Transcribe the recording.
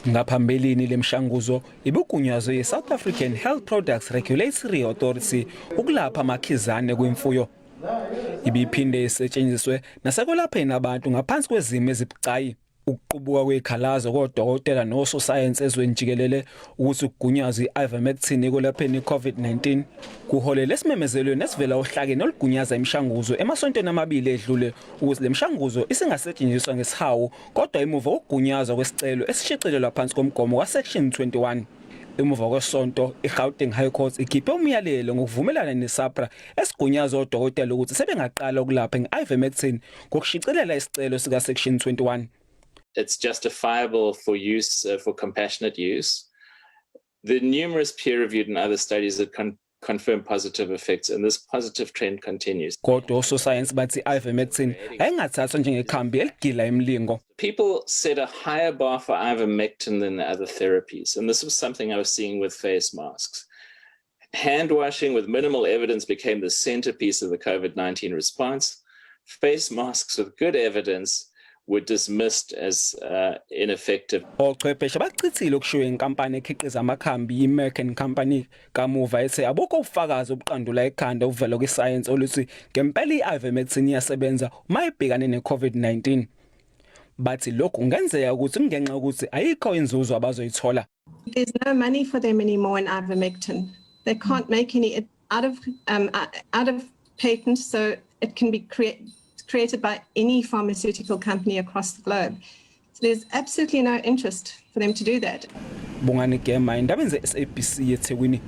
Ngaphambilini lemshanguzo ibugunyazo ye-South African Health Products Regulatory Authority ukulapha amakhizane kwimfuyo. Ibiphinde isetshenziswe nasekulapheni abantu ngaphansi kwezimo ezibucayi. Ukuqubuka kwekhalazo kodokotela nososayensi ezweni jikelele ukuthi ukugunyaza i-ivermectin ekulapheni i-COVID-19 kuholele esimemezelweni esivela ohlakeni olugunyaza imishanguzo emasontweni amabili edlule ukuthi lemshanguzo isingasetshenziswa ngesihawu kodwa emuva kokugunyaza kwesicelo esishicilelwa phansi komgomo ka-Section 21. Emuva kwesonto iGauteng High Court ikhiphe umyalelo ngokuvumelana neSAPRA esigunyaza odokotela ukuthi sebengaqala ukulapha nge-ivermectin ngokushicilela isicelo sika-Section 21. It's justifiable for use, for compassionate use. The numerous peer-reviewed and other studies that confirm positive effects, and this positive trend continues. Kodwa ososayensi bathi ivermectin ayingathathwa njengekhambi eligila emlingo. People set a higher bar for ivermectin than other therapies, and this was something I was seeing with face masks. Hand washing with minimal evidence became the centerpiece of the COVID-19 response. Face masks with good evidence were dismissed as ineffective. Ochwepheshe bachithile ukushiwo inkampani ekhiqiza amakhambi i-American company kamuva ethe abukho ubufakazi obuqandula ekhanda uvela kwisayensi oluthi ngempela i-ivermectin iyasebenza uma ibhekane ne-COVID-19. Bathi lokhu kungenzeka ukuthi kungenxa ukuthi ayikho inzuzo abazoyithola. There's no money for them anymore in ivermectin. They can't make any out of patent, so it can be created by any pharmaceutical company across the globe. So there's absolutely no interest for them to do that. Bongani Gema, indaba ze SABC eThekwini.